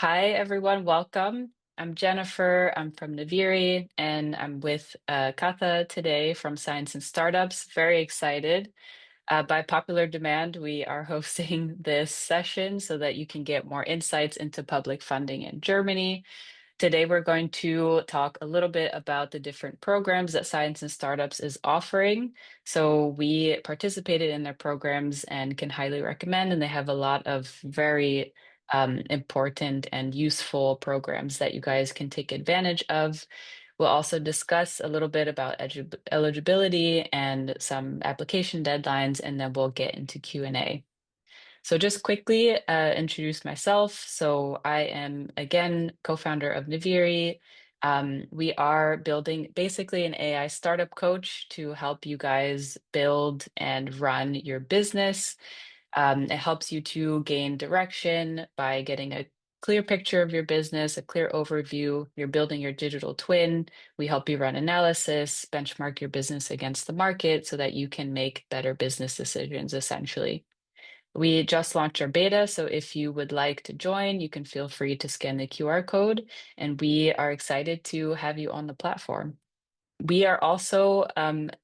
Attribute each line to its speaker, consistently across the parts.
Speaker 1: Hi, everyone. Welcome. I'm Jennifer. I'm from Naviri, and I'm with Katha today from Science and Startups. Very excited. By popular demand, we are hosting this session so that you can get more insights into public funding in Germany. Today, we're going to talk a little bit about the different programs that Science and Startups is offering. So we participated in their programs and can highly recommend, and they have a lot of very important and useful programs that you guys can take advantage of. We'll also discuss a little bit about eligibility and some application deadlines, and then we'll get into Q&A. So just quickly introduce myself. So I am, again, co-founder of Naviri. We are building basically an AI startup coach to help you guys build and run your business. It helps you to gain direction by getting a clear picture of your business, a clear overview. You're building your digital twin. We help you run analysis, benchmark your business against the market so that you can make better business decisions, essentially. We just launched our beta, so if you would like to join, you can feel free to scan the QR code, and we are excited to have you on the platform. We are also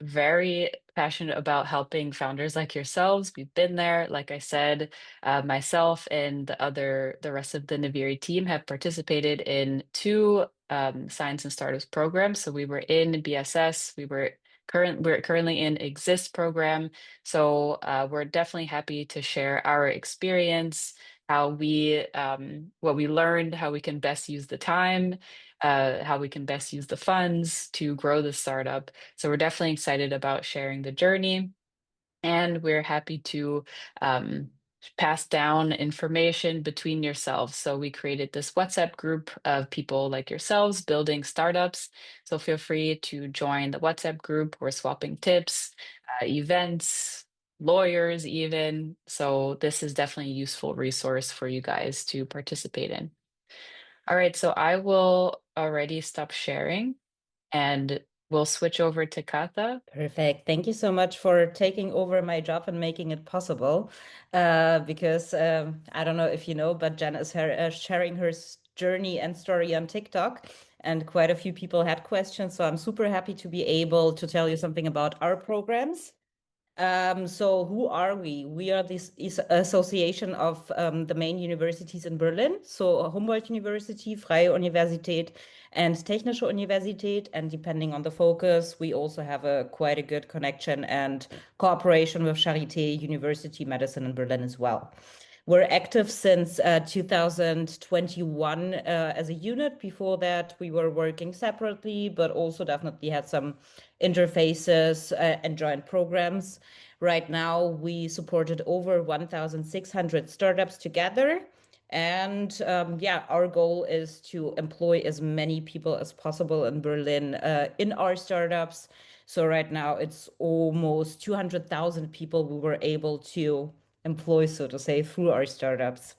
Speaker 1: very passionate about helping founders like yourselves. We've been there. Like I said, myself and the rest of the Naviri team have participated in two Science and Startups programs. So we were in BSS. We're currently in Exist program. So we're definitely happy to share our experience, how we what we learned, how we can best use the time, how we can best use the funds to grow the startup. So we're definitely excited about sharing the journey, and we're happy to pass down information between yourselves. So we created this WhatsApp group of people like yourselves building startups. So feel free to join the WhatsApp group. We're swapping tips, events, lawyers even. So this is definitely a useful resource for you guys to participate in. All right, so I will already stop sharing and we'll switch over to Katha.
Speaker 2: Perfect. Thank you so much for taking over my job and making it possible. Because I don't know if you know, but Jen is sharing her journey and story on TikTok, and quite a few people had questions. So I'm super happy to be able to tell you something about our programs. So who are we? We are this is association of the main universities in Berlin. So Humboldt University, Freie Universität, and Technische Universität. And depending on the focus, we also have quite a good connection and cooperation with Charité University Medicine in Berlin as well. We're active since 2021 as a unit. Before that, we were working separately, but also definitely had some interfaces and joint programs. Right now, we supported over 1,600 startups together. And yeah, our goal is to employ as many people as possible in Berlin in our startups. So right now, it's almost 200,000 people we were able to employ, so to say, through our startups.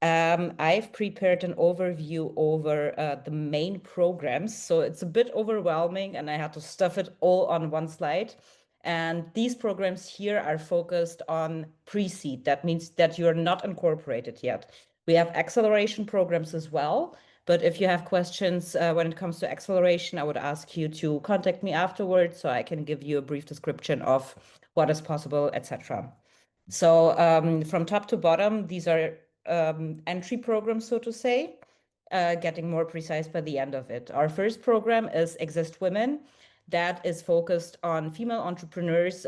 Speaker 2: I've prepared an overview over the main programs, so it's a bit overwhelming and I had to stuff it all on one slide. And these programs here are focused on pre-seed. That means that you're not incorporated yet. We have acceleration programs as well, but if you have questions when it comes to acceleration, I would ask you to contact me afterwards so I can give you a brief description of what is possible, etc. So from top to bottom, these are entry programs, so to say, getting more precise by the end of it. Our first program is Exist Women. That is focused on female entrepreneurs,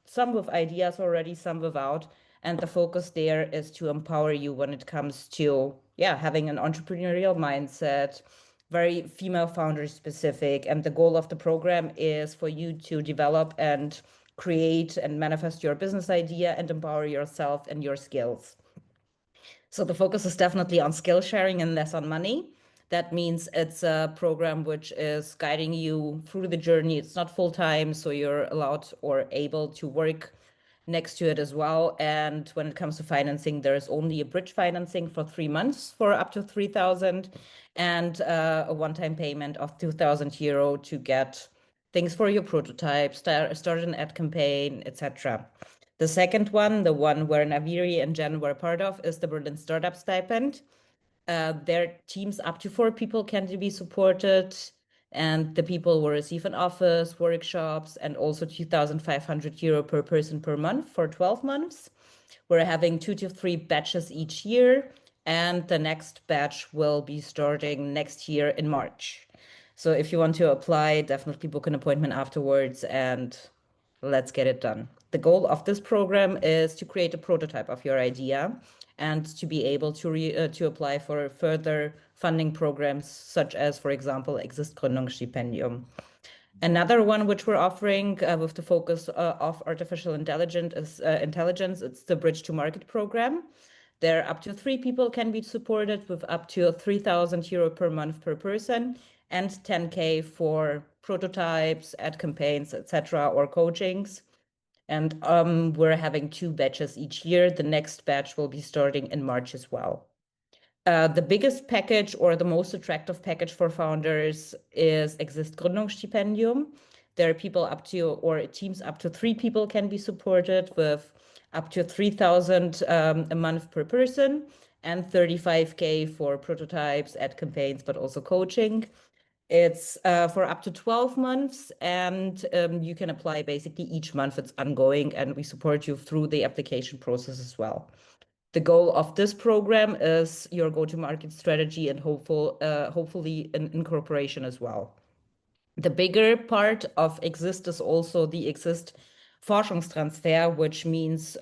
Speaker 2: some with ideas already, some without. And the focus there is to empower you when it comes to, yeah, having an entrepreneurial mindset, very female founder specific. And the goal of the program is for you to develop and create and manifest your business idea and empower yourself and your skills. So the focus is definitely on skill sharing and less on money. That means it's a program which is guiding you through the journey. It's not full time, so you're allowed or able to work next to it as well. And when it comes to financing, there's only a bridge financing for 3 months for up to 3,000 and a one-time payment of 2,000 euro to get things for your prototype, start an ad campaign, etc. The second one, the one where Naviri and Jen were part of, is the Berlin Startup Stipend. Their teams up to 4 people can be supported, and the people will receive an office, workshops, and also 2,500 euro per person per month for 12 months. We're having 2 to 3 batches each year, and the next batch will be starting next year in March. So if you want to apply, definitely book an appointment afterwards and let's get it done. The goal of this program is to create a prototype of your idea and to be able to apply for further funding programs, such as, for example, Exist Gründungsstipendium. Another one which we're offering with the focus of artificial intelligence, it's the Bridge to Market program. There, up to 3 people can be supported with up to 3,000 euro per month per person and 10K for prototypes, ad campaigns, etc., or coachings. And we're having 2 batches each year. The next batch will be starting in March as well. The biggest package or the most attractive package for founders is Exist Gründungsstipendium. There are people up to, or teams up to 3 people can be supported with up to 3,000 a month per person and 35K for prototypes, ad campaigns, but also coaching. It's for up to 12 months, and you can apply basically each month. It's ongoing, and we support you through the application process as well. The goal of this program is your go-to-market strategy and hopefully an incorporation as well. The bigger part of Exist is also the Exist Forschungstransfer, which means,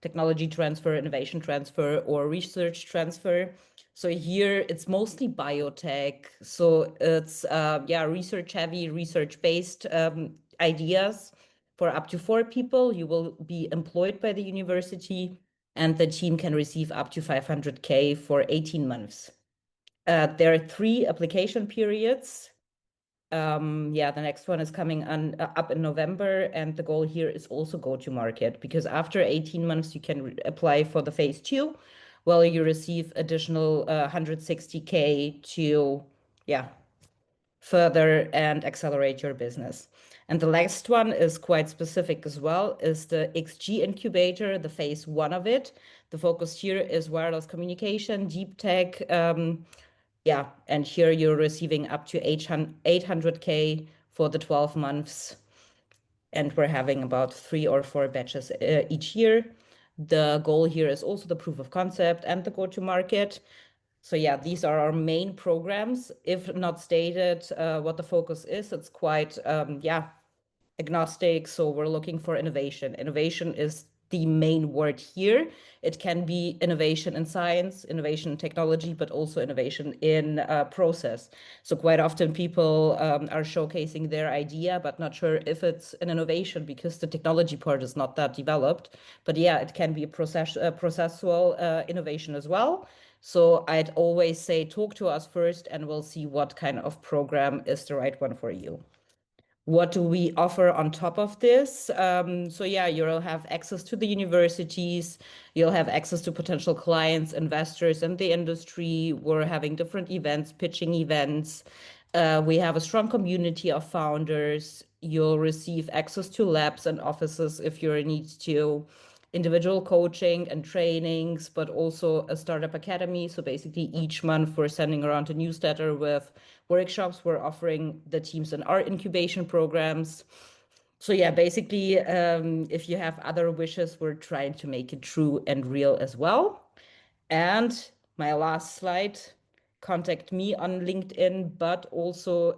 Speaker 2: technology transfer, innovation transfer, or research transfer. So here it's mostly biotech. So it's, research heavy, research-based ideas. For up to 4 people, you will be employed by the university, and the team can receive up to 500K for 18 months. There are 3 application periods. The next one is coming up in November, and the goal here is also go to market, because after 18 months you can apply for the phase 2, while you receive additional 160K to further and accelerate your business. And the last one is quite specific as well, is the XG incubator, the phase 1 of it. The focus here is wireless communication, deep tech. And here you're receiving up to 800K for the 12 months. And we're having about 3 or 4 batches each year. The goal here is also the proof of concept and the go-to-market. So yeah, these are our main programs. If not stated what the focus is, it's quite agnostic. So we're looking for innovation. Innovation is the main word here. It can be innovation in science, innovation in technology, but also innovation in process. So quite often people are showcasing their idea, but not sure if it's an innovation because the technology part is not that developed. But yeah, it can be a processual innovation as well. So I'd always say, talk to us first, and we'll see what kind of program is the right one for you. What do we offer on top of this? You'll have access to the universities, you'll have access to potential clients, investors in the industry. We're having different events, pitching events. We have a strong community of founders. You'll receive access to labs and offices if you're in need to, individual coaching and trainings, but also a startup academy. So basically each month we're sending around a newsletter with workshops. We're offering the teams in our incubation programs. So yeah, basically, if you have other wishes, we're trying to make it true and real as well. And my last slide, contact me on LinkedIn, but also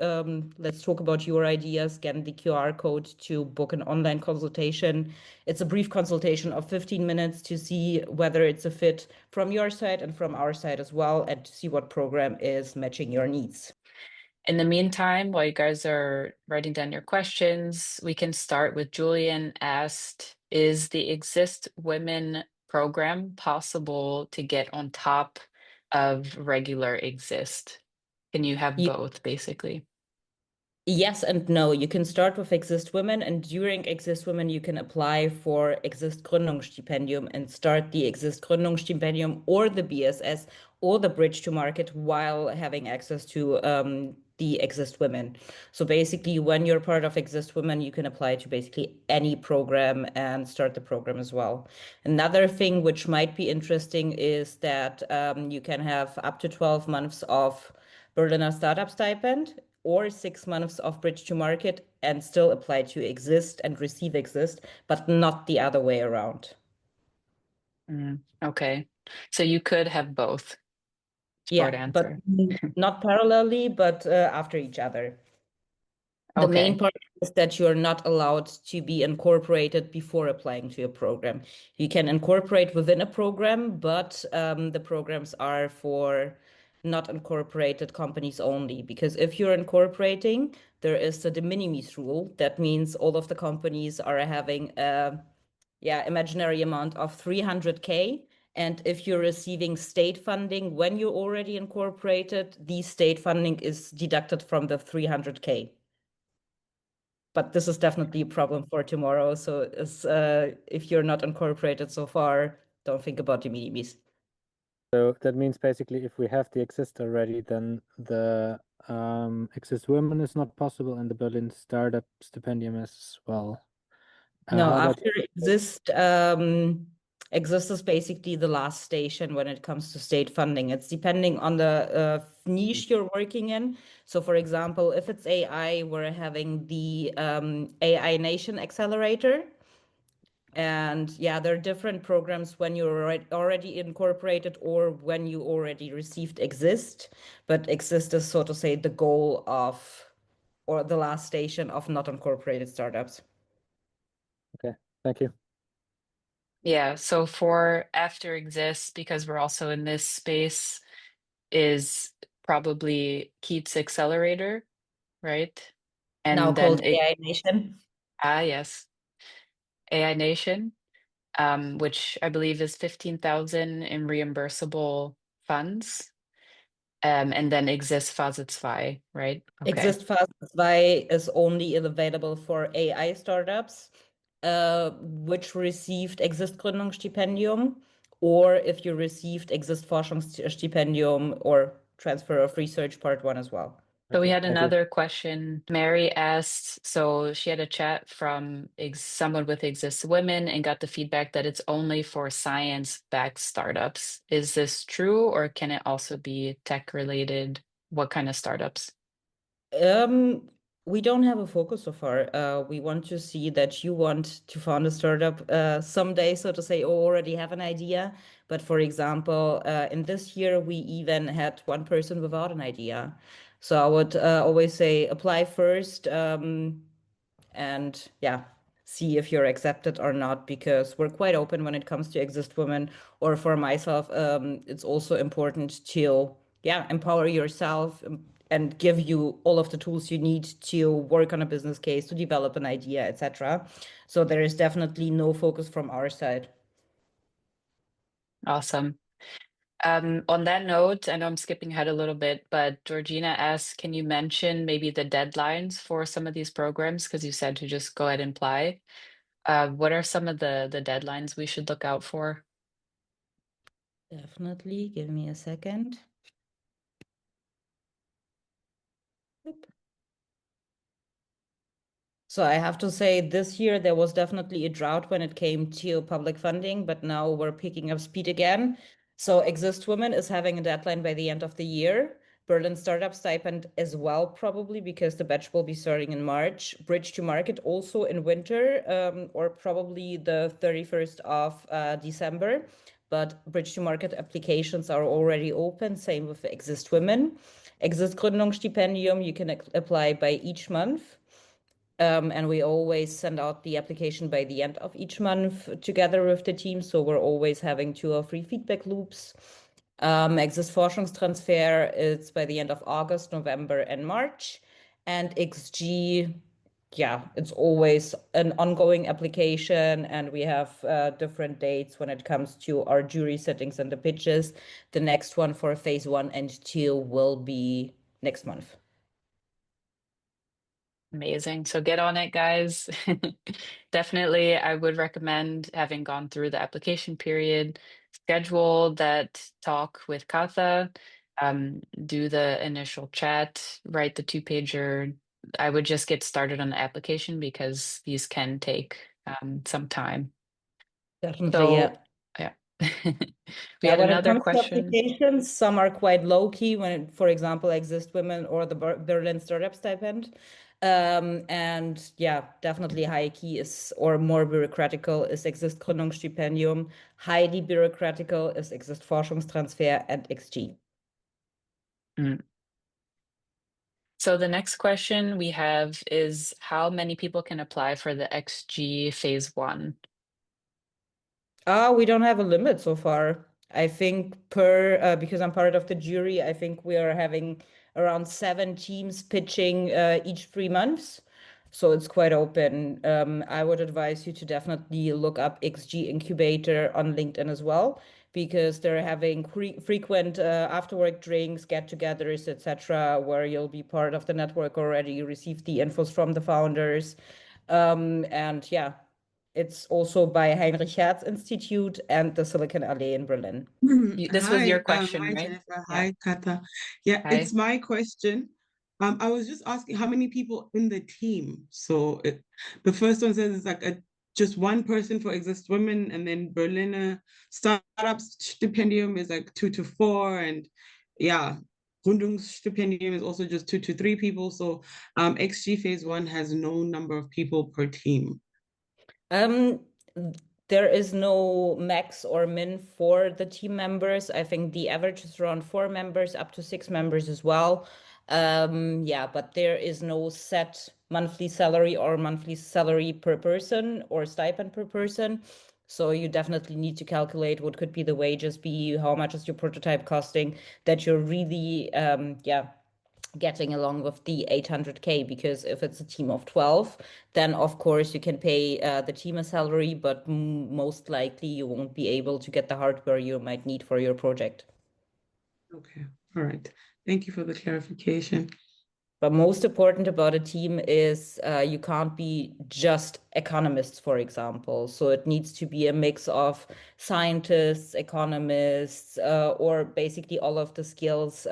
Speaker 2: let's talk about your ideas. Scan the QR code to book an online consultation. It's a brief consultation of 15 minutes to see whether it's a fit from your side and from our side as well, and to see what program is matching your needs.
Speaker 1: In the meantime, while you guys are writing down your questions, we can start with Julian asked, is the Exist Women program possible to get on top of regular Exist? Can you have both, basically?
Speaker 2: Yes and no. You can start with Exist Women, and during Exist Women, you can apply for Exist Gründungsstipendium and start the Exist Gründungsstipendium or the BSS or the Bridge to Market while having access to the Exist Women. So basically, when you're part of Exist Women, you can apply to basically any program and start the program as well. Another thing which might be interesting is that you can have up to 12 months of Berliner Startup Stipend or 6 months of Bridge to Market and still apply to Exist and receive Exist, but not the other way around.
Speaker 1: Okay. So you could have both. Short
Speaker 2: Yeah, but
Speaker 1: answer.
Speaker 2: not parallelly, but after each other. The main
Speaker 1: Okay.
Speaker 2: part is that you're not allowed to be incorporated before applying to a program. You can incorporate within a program, but the programs are for not incorporated companies only. Because if you're incorporating, there is the de minimis rule. That means all of the companies are having a imaginary amount of 300K. And if you're receiving state funding when you're already incorporated, the state funding is deducted from the 300K. But this is definitely a problem for tomorrow. So if you're not incorporated so far, don't think about the minimis.
Speaker 3: So that means basically if we have the exist already, then the exist women is not possible and the Berlin startup stipendium as well.
Speaker 2: No,
Speaker 3: How about
Speaker 2: after exist is basically the last station when it comes to state funding. It's depending on the niche you're working in. So, for example, if it's AI, we're having the AI Nation Accelerator. And yeah, there are different programs when you're already incorporated or when you already received Exist. But Exist is, so to say, the goal of, or the last station of not incorporated startups.
Speaker 3: okay, thank you.
Speaker 1: Yeah. So for after exists, because we're also in this space, is probably Keats Accelerator, right?
Speaker 2: Now
Speaker 1: And
Speaker 2: called
Speaker 1: then it,
Speaker 2: AI Nation.
Speaker 1: yes, AI Nation, which I believe is 15,000 in reimbursable funds. And then exists Phase 2, right? Okay.
Speaker 2: Exist Fast 2 is only available for AI startups, which received Exist Gründungsstipendium, or if you received Exist Forschungsstipendium or Transfer of Research Part 1 as well.
Speaker 1: So we
Speaker 3: Okay,
Speaker 1: had
Speaker 3: thank you.
Speaker 1: another question. Mary asked, so she had a chat from someone with Exist Women and got the feedback that it's only for science-backed startups. Is this true, or can it also be tech related? What kind of startups?
Speaker 2: Um, we don't have a focus so far. We want to see that you want to found a startup someday, so to say, or already have an idea. But for example, in this year, we even had one person without an idea. So I would always say apply first, and yeah, see if you're accepted or not, because we're quite open when it comes to Exist Women. Or for myself, it's also important to, yeah, empower yourself and give you all of the tools you need to work on a business case, to develop an idea, etc. So there is definitely no focus from our side.
Speaker 1: Awesome. On that note, I know I'm skipping ahead a little bit, but Georgina asked, can you mention maybe the deadlines for some of these programs? Because you said to just go ahead and apply. What are some of the deadlines we should look out for?
Speaker 2: Definitely. Give me a second. Yep. So I have to say, this year there was definitely a drought when it came to public funding, but now we're picking up speed again. So Exist Women is having a deadline by the end of the year. Berlin Startup Stipend as well, probably because the batch will be starting in March. Bridge to Market also in winter, or probably the 31st of December. But Bridge to Market applications are already open. Same with Exist Women. Exist Gründungsstipendium, you can apply by each month. And we always send out the application by the end of each month together with the team. So we're always having 2 or 3 feedback loops. Exist Forschungstransfer is by the end of August, November, and March. And XG, yeah, it's always an ongoing application. And we have different dates when it comes to our jury settings and the pitches. The next one for phase 1 and 2 will be next month.
Speaker 1: Amazing. So get on it, guys. Definitely, I would recommend having gone through the application period, schedule that talk with Katha, do the initial chat, write the 2-pager. I would just get started on the application because these can take some time.
Speaker 2: Definitely, yeah.
Speaker 1: So, yeah. We
Speaker 2: Yeah,
Speaker 1: had
Speaker 2: when it
Speaker 1: another
Speaker 2: comes to
Speaker 1: question.
Speaker 2: applications, some are quite low key when it, for example, Exist Women or the Berlin Startup Stipend. And yeah, definitely high key is, or more bureaucratical is Exist Gründungsstipendium. Highly bureaucratical is Exist Forschungstransfer and XG.
Speaker 1: Mm. So the next question we have is how many people can apply for the XG phase 1?
Speaker 2: We don't have a limit so far. I think because I'm part of the jury, I think we are having around 7 teams pitching each 3 months. So it's quite open. I would advise you to definitely look up XG Incubator on LinkedIn as well, because they're having frequent after work drinks, get-togethers, etc., where you'll be part of the network already. You receive the infos from the founders. And yeah, it's also by Heinrich Hertz Institute and the Silicon Alley in Berlin.
Speaker 1: This was your
Speaker 4: Hi
Speaker 1: question, right?
Speaker 4: Jennifer,
Speaker 1: Yeah.
Speaker 4: hi Kata. Yeah,
Speaker 1: Hi.
Speaker 4: it's my question. I was just asking how many people in the team. So the first one says it's like just one person for Exist Women, and then Berliner Startup Stipendium is like 2 to 4, and yeah, Gründungsstipendium is also just 2 to 3 people. So XG phase 1 has no number of people per team.
Speaker 2: Um, there is no max or min for the team members. I think the average is around 4 members, up to 6 members as well. Yeah, but there is no set monthly salary per person or stipend per person. So you definitely need to calculate what could be the wages be, how much is your prototype costing, that you're really, yeah, getting along with the 800K, because if it's a team of 12, then of course you can pay the team a salary, but most likely you won't be able to get the hardware you might need for your project.
Speaker 4: Okay, all right. Thank you for the clarification.
Speaker 2: But most important about a team is you can't be just economists, for example. So it needs to be a mix of scientists, economists, or basically all of the skills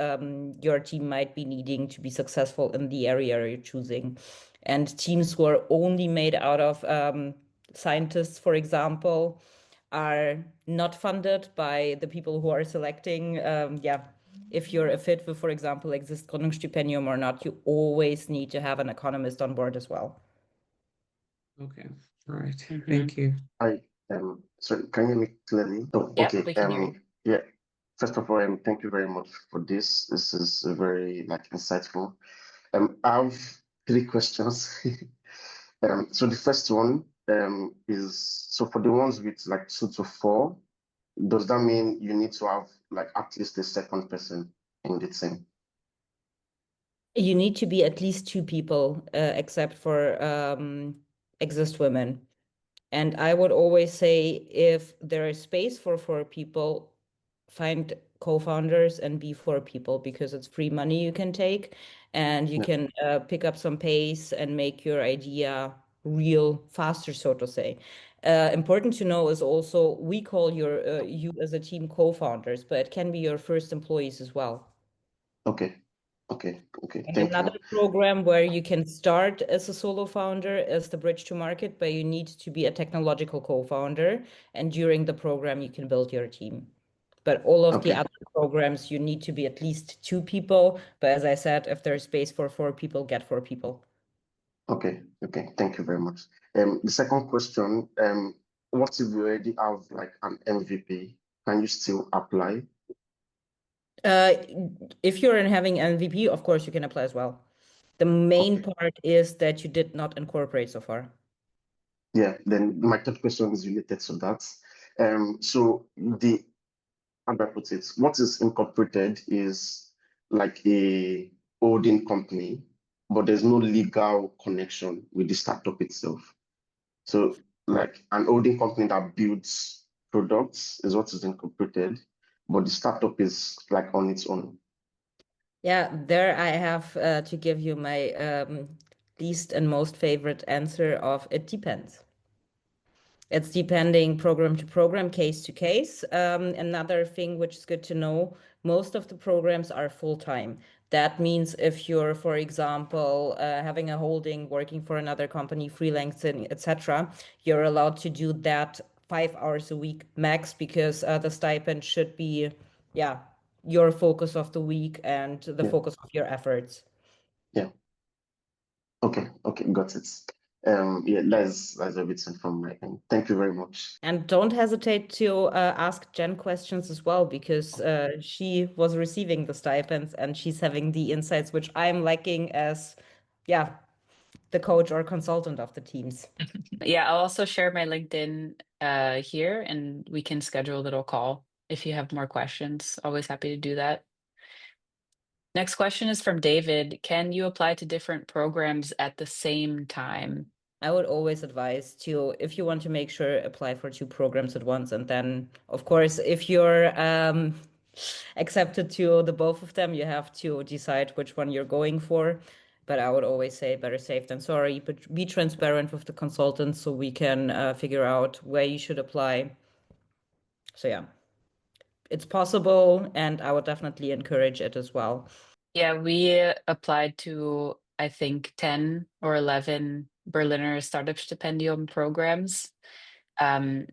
Speaker 2: your team might be needing to be successful in the area you're choosing. And teams who are only made out of scientists, for example, are not funded by the people who are selecting. Yeah, if you're a fit with, for example, Exist Gründungsstipendium or not, you always need to have an economist on board as well.
Speaker 4: Okay, all right.
Speaker 1: Mhm.
Speaker 4: Thank you.
Speaker 5: Hi, sorry, can you hear me clearly? Oh,
Speaker 1: Yeah,
Speaker 5: okay.
Speaker 1: we can hear you.
Speaker 5: Yeah. First of all, thank you very much for this. This is very insightful. I have 3 questions. So the first one is, so for the ones with 2 to 4, does that mean you need to have at least a second person in the team?
Speaker 2: You need to be at least 2 people, except for Exist Women. And I would always say, if there is space for 4 people, find co-founders and be 4 people, because it's free money you can take, and you
Speaker 5: Yeah.
Speaker 2: can pick up some pace and make your idea real faster, so to say. Important to know is also, we call you as a team co-founders, but it can be your first employees as well.
Speaker 5: Okay.
Speaker 2: And
Speaker 5: Thank
Speaker 2: another
Speaker 5: you.
Speaker 2: program where you can start as a solo founder is the Bridge to Market, but you need to be a technological co-founder. And during the program, you can build your team. But all of the
Speaker 5: Okay.
Speaker 2: other programs, you need to be at least 2 people. But as I said, if there's space for 4 people, get 4 people.
Speaker 5: Okay. Thank you very much. The second question, what if you already have an MVP? Can you still apply?
Speaker 2: If you're in having MVP, of course, you can apply as well. The main
Speaker 5: Okay.
Speaker 2: part is that you did not incorporate so far.
Speaker 5: Yeah. Then my third question is related to that. So how do I put it? What is incorporated is like a holding company, but there's no legal connection with the startup itself. So an holding company that builds products is what is incorporated, but the startup is on its own.
Speaker 2: Yeah, there I have to give you my least and most favorite answer of it depends. It's depending program to program, case to case. Another thing which is good to know, most of the programs are full-time. That means if you're, for example, having a holding, working for another company, freelancing, etc., you're allowed to do that 5 hours a week max, because the stipend should be, yeah, your focus of the week and the focus of your efforts.
Speaker 5: Yeah. Okay, got it. Yeah, that's everything from my end. Thank you very much.
Speaker 2: And don't hesitate to ask Jen questions as well, because she was receiving the stipends and she's having the insights which I'm lacking as, yeah, the coach or consultant of the teams.
Speaker 1: Yeah, I'll also share my LinkedIn here, and we can schedule a little call if you have more questions. Always happy to do that. Next question is from David. Can you apply to different programs at the same time?
Speaker 2: I would always advise to, if you want to make sure, apply for 2 programs at once. And then, of course, if you're accepted to the both of them, you have to decide which one you're going for. But I would always say better safe than sorry, but be transparent with the consultant so we can figure out where you should apply. So yeah, it's possible, and I would definitely encourage it as well.
Speaker 1: Yeah, we applied to, I think, 10 or 11 Berliner Startup Stipendium programs. And,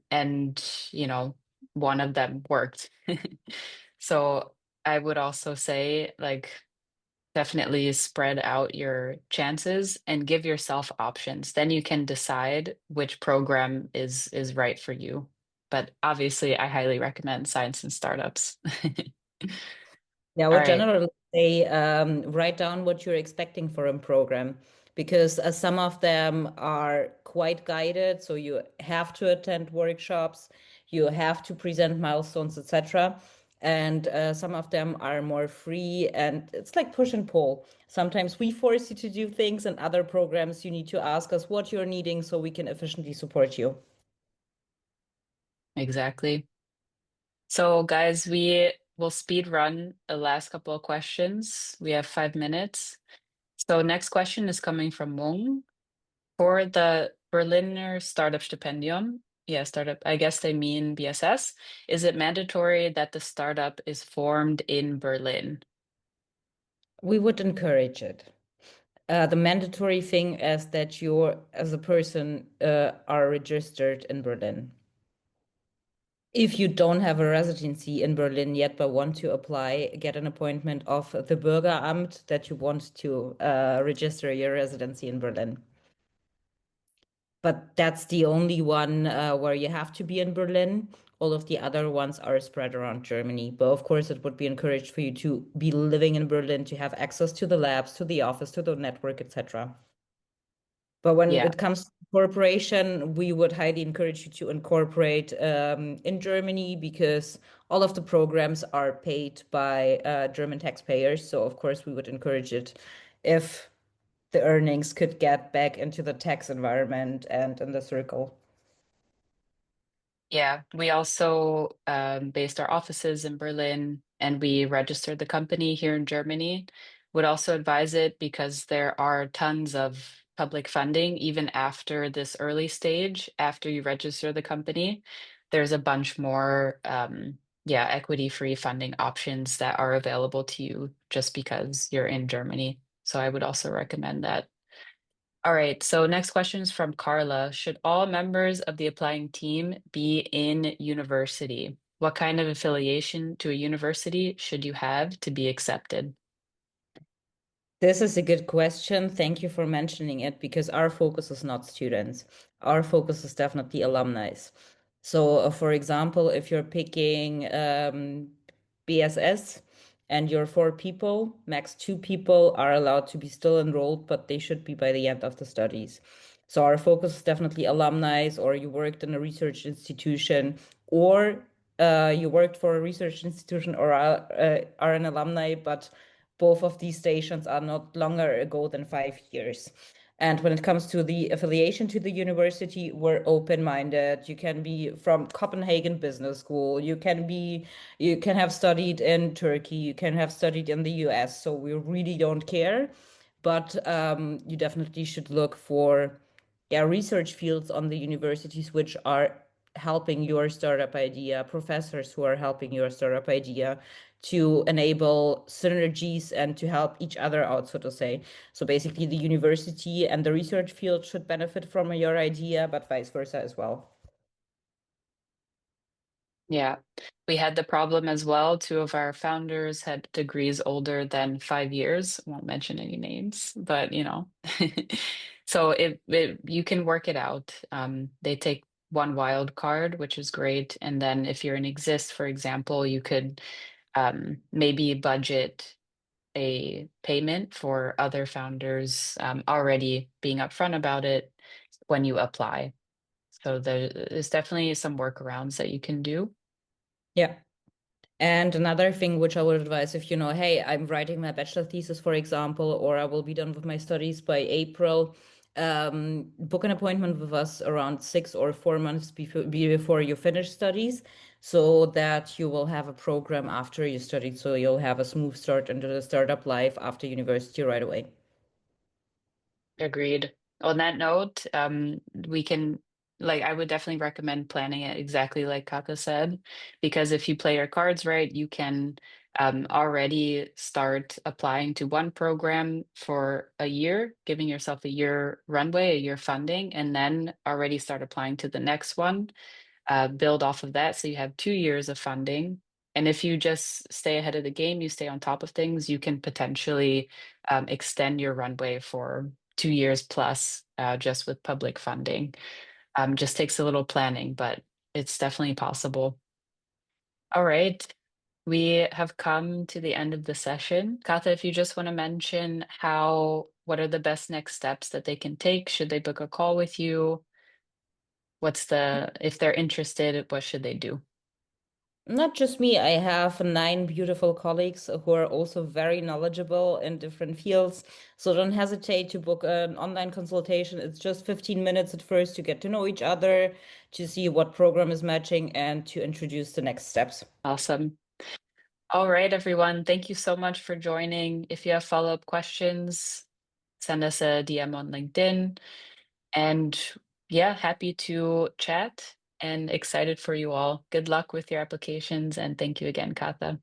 Speaker 1: one of them worked. So I would also say, like, definitely spread out your chances and give yourself options. Then you can decide which program is right for you. But obviously, I highly recommend Science and Startups.
Speaker 2: Yeah, I
Speaker 1: All
Speaker 2: would
Speaker 1: right.
Speaker 2: generally say write down what you're expecting for a program, because some of them are quite guided. So you have to attend workshops, you have to present milestones, etc. And some of them are more free, and it's like push and pull. Sometimes we force you to do things, and other programs you need to ask us what you're needing so we can efficiently support you.
Speaker 1: Exactly. So, guys, we will speed run the last couple of questions. We have 5 minutes. So, next question is coming from Mung. For the Berliner Startup Stipendium, yeah, startup, I guess they mean BSS, is it mandatory that the startup is formed in Berlin?
Speaker 2: We would encourage it. The mandatory thing is that you, as a person, are registered in Berlin. If you don't have a residency in Berlin yet, but want to apply, get an appointment of the Bürgeramt that you want to register your residency in Berlin. But that's the only one where you have to be in Berlin. All of the other ones are spread around Germany. But of course, it would be encouraged for you to be living in Berlin, to have access to the labs, to the office, to the network, etc. But when
Speaker 1: Yeah.
Speaker 2: it comes to incorporation, we would highly encourage you to incorporate in Germany, because all of the programs are paid by German taxpayers. So of course, we would encourage it if the earnings could get back into the tax environment and in the circle.
Speaker 1: Yeah, we also based our offices in Berlin, and we registered the company here in Germany. Would also advise it because there are tons of public funding even after this early stage. After you register the company, there's a bunch more equity-free funding options that are available to you just because you're in Germany. So I would also recommend that. All right, so next question is from Carla. Should all members of the applying team be in university? What kind of affiliation to a university should you have to be accepted?
Speaker 2: This is a good question. Thank you for mentioning it, because our focus is not students. Our focus is definitely alumni. So, for example, if you're picking BSS and you're 4 people, max 2 people are allowed to be still enrolled, but they should be by the end of the studies. So our focus is definitely alumni, or you worked in a research institution, or you worked for a research institution, or are an alumni, but both of these stations are not longer ago than 5 years. And when it comes to the affiliation to the university, we're open-minded. You can be from Copenhagen Business School. You can have studied in Turkey. You can have studied in the US. So we really don't care. But you definitely should look for, research fields on the universities which are helping your startup idea, professors who are helping your startup idea, to enable synergies and to help each other out, so to say. So basically the university and the research field should benefit from your idea, but vice versa as well.
Speaker 1: Yeah, we had the problem as well. Two of our founders had degrees older than 5 years. Won't mention any names, but you know, so you can work it out. They take one wild card, which is great, and then if you're in Exist, for example, you could maybe budget a payment for other founders already being upfront about it when you apply. So there's definitely some workarounds that you can do.
Speaker 2: Yeah. And another thing which I would advise, if you know, hey, I'm writing my bachelor thesis, for example, or I will be done with my studies by April, book an appointment with us around 6 or 4 months before you finish studies, so that you will have a program after you studied. So you'll have a smooth start into the startup life after university right away.
Speaker 1: Agreed. On that note, we can, like, I would definitely recommend planning it exactly like Kaka said, because if you play your cards right, you can already start applying to one program for a year, giving yourself a year runway, a year funding, and then already start applying to the next one, build off of that. So you have 2 years of funding. And if you just stay ahead of the game, you stay on top of things, you can potentially extend your runway for 2 years plus just with public funding. Just takes a little planning, but it's definitely possible. All right. We have come to the end of the session. Katha, if you just want to mention what are the best next steps that they can take? Should they book a call with you? If they're interested, what should they do?
Speaker 2: Not just me, I have 9 beautiful colleagues who are also very knowledgeable in different fields. So don't hesitate to book an online consultation. It's just 15 minutes at first to get to know each other, to see what program is matching, and to introduce the next steps.
Speaker 1: Awesome. All right, everyone. Thank you so much for joining. If you have follow-up questions, send us a DM on LinkedIn. And yeah, happy to chat and excited for you all. Good luck with your applications, and thank you again, Katha.